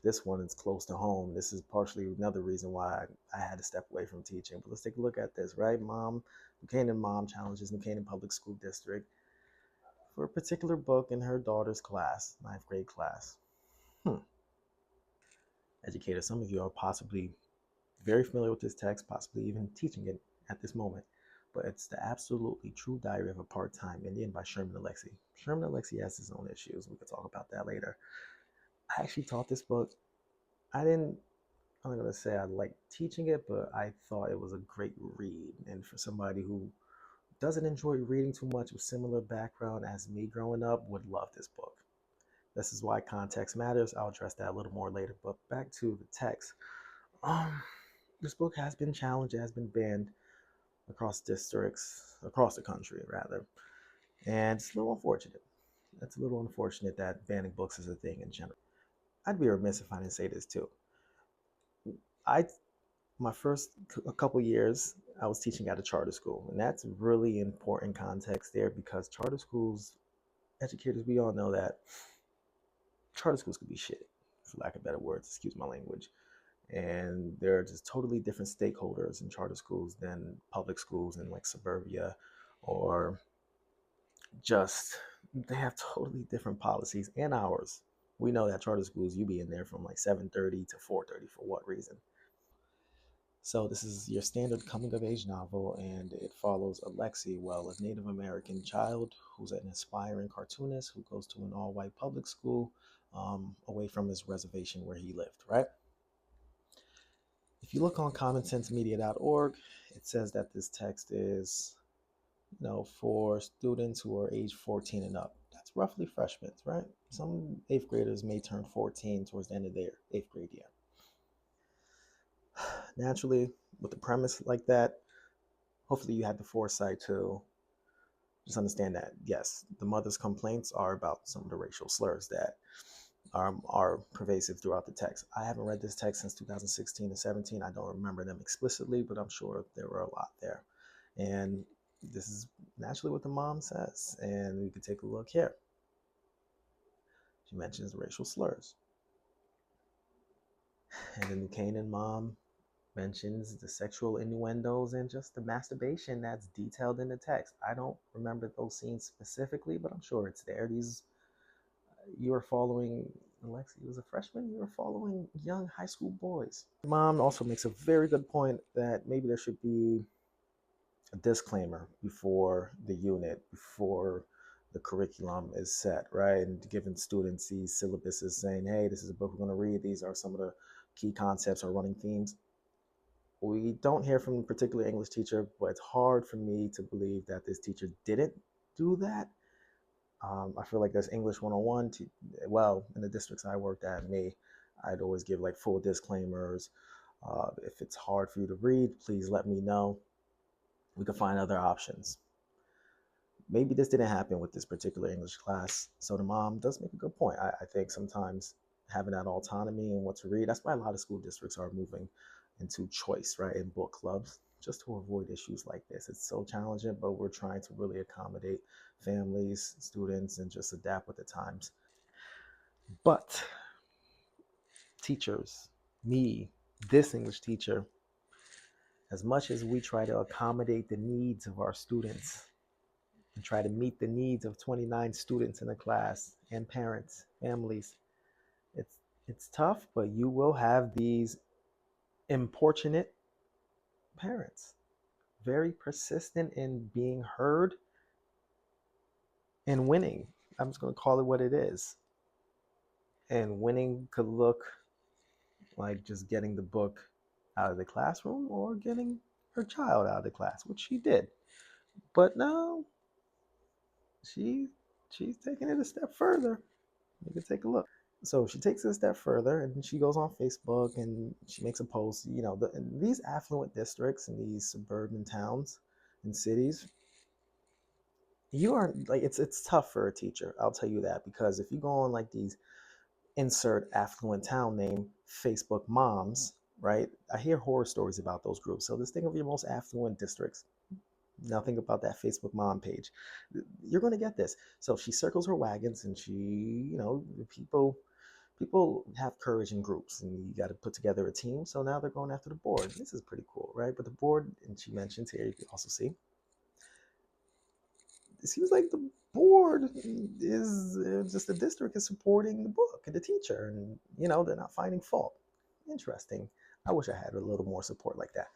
this one is close to home. This is partially another reason why I had to step away from teaching. But let's take a look at this, right? New Canaan mom challenges New Canaan Public School District for a particular book in her daughter's class, ninth grade class. Educators, some of you are possibly very familiar with this text, possibly even teaching it at this moment. But it's the absolutely true diary of a part-time Indian by Sherman Alexie. Sherman Alexie has his own issues. We could talk about that later. I actually taught this book. I didn't, I'm not going to say I liked teaching it, but I thought it was a great read. And for somebody who doesn't enjoy reading too much with similar background as me growing up, would love this book. This is why context matters. I'll address that a little more later. But back to the text. Um, this book has been challenged, it has been banned across districts, across the country, rather. And it's a little unfortunate. It's a little unfortunate that banning books is a thing in general. I'd be remiss if I didn't say this too. I my first a couple years I was teaching at a charter school, and that's really important context there because charter schools, educators, we all know that charter schools could be shit, for lack of better words. Excuse my language. And there are just totally different stakeholders in charter schools than public schools in like suburbia, or just they have totally different policies and hours. We know that charter schools, you be in there from like 7:30 to 4:30 for what reason? So this is your standard coming of age novel, and it follows Alexi, well, a Native American child who's an aspiring cartoonist who goes to an all-white public school away from his reservation where he lived, right? If you look on commonsensemedia.org, it says that this text is, for students who are age 14 and up. That's roughly freshmen, right? Some eighth graders may turn 14 towards the end of their eighth grade year. Naturally, with a premise like that, hopefully you had the foresight to just understand that, yes, the mother's complaints are about some of the racial slurs that are pervasive throughout the text. I haven't read this text since 2016 and 17. I don't remember them explicitly, but I'm sure there were a lot there. And this is naturally what the mom says. And we can take a look here. She mentions racial slurs. And then the Canaan mom mentions the sexual innuendos and just the masturbation that's detailed in the text. I don't remember those scenes specifically, but I'm sure it's there. You are following, Alexi was a freshman, you are following young high school boys. Mom also makes a very good point that maybe there should be a disclaimer before the unit, before the curriculum is set, right? And giving students these syllabuses saying, hey, this is a book we're going to read. These are some of the key concepts or running themes. We don't hear from a particular English teacher, but it's hard for me to believe that this teacher didn't do that. I feel like there's English 101. Well, in the districts I worked at, I'd always give like full disclaimers. If it's hard for you to read, please let me know. We can find other options. Maybe this didn't happen with this particular English class. So the mom does make a good point. I think sometimes having that autonomy and what to read, that's why a lot of school districts are moving into choice, right, in book clubs, just to avoid issues like this. It's so challenging, but we're trying to really accommodate families, students, and just adapt with the times. But teachers, me, this English teacher, as much as we try to accommodate the needs of our students and try to meet the needs of 29 students in a class and parents, families, it's it's tough, but you will have these importunate parents, very persistent in being heard and winning. I'm just going to call it what it is. And winning could look like just getting the book out of the classroom or getting her child out of the class, which she did. But now she she's taking it a step further. You can take a look. So she takes it a step further and she goes on Facebook and she makes a post. In these affluent districts in these suburban towns and cities, you are like it's tough for a teacher. I'll tell you that, because if you go on like these insert affluent town name Facebook moms, right? I hear horror stories about those groups. So just think of your most affluent districts. Now think about that Facebook mom page. You're going to get this. So she circles her wagons and she, people People have courage in groups, and you got to put together a team. So now they're going after the board. This is pretty cool, right? But the board, and she mentions here, you can also see, it seems like the board is just the district is supporting the book and the teacher, and they're not finding fault. Interesting. I wish I had a little more support like that.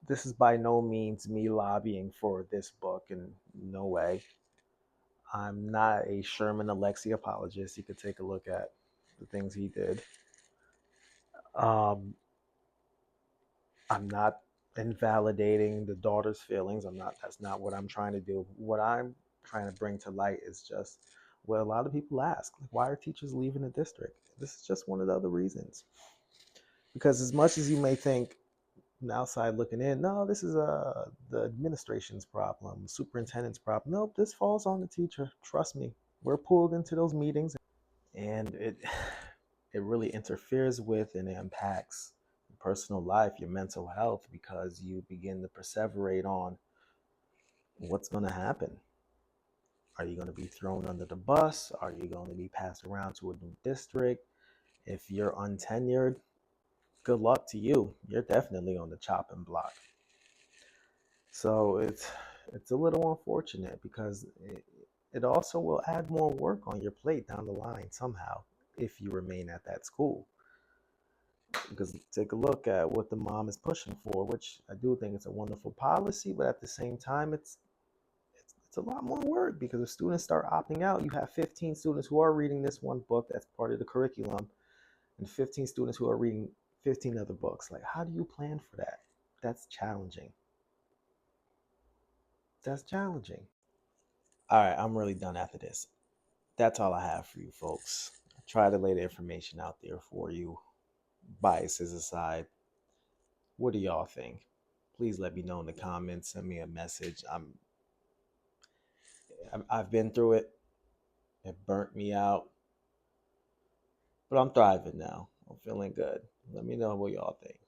This is by no means me lobbying for this book, in no way. I'm not a Sherman Alexie apologist. You could take a look at the things he did. Um, I'm not invalidating the daughter's feelings. I'm not. That's not what I'm trying to do. What I'm trying to bring to light is just what a lot of people ask: like, why are teachers leaving the district? This is just one of the other reasons. Because as much as you may think, from the outside looking in, no, this is the administration's problem, superintendent's problem. Nope, this falls on the teacher. Trust me, we're pulled into those meetings, and it really interferes with and impacts your personal life, your mental health, because you begin to perseverate on what's going to happen. Are you going to be thrown under the bus? Are you going to be passed around to a new district? If you're untenured, good luck to you. You're definitely on the chopping block. So it's a little unfortunate, because it also will add more work on your plate down the line somehow if you remain at that school. Because take a look at what the mom is pushing for, which I do think it's a wonderful policy, but at the same time, it's a lot more work, because if students start opting out, you have 15 students who are reading this one book that's part of the curriculum, and 15 students who are reading 15 other books. Like, how do you plan for that? That's challenging. That's challenging. All right, I'm really done after this. That's all I have for you folks. I try to lay the information out there for you. Biases aside, what do y'all think? Please let me know in the comments. Send me a message. I've been through it. It burnt me out, but I'm thriving now. I'm feeling good. Let me know what y'all think.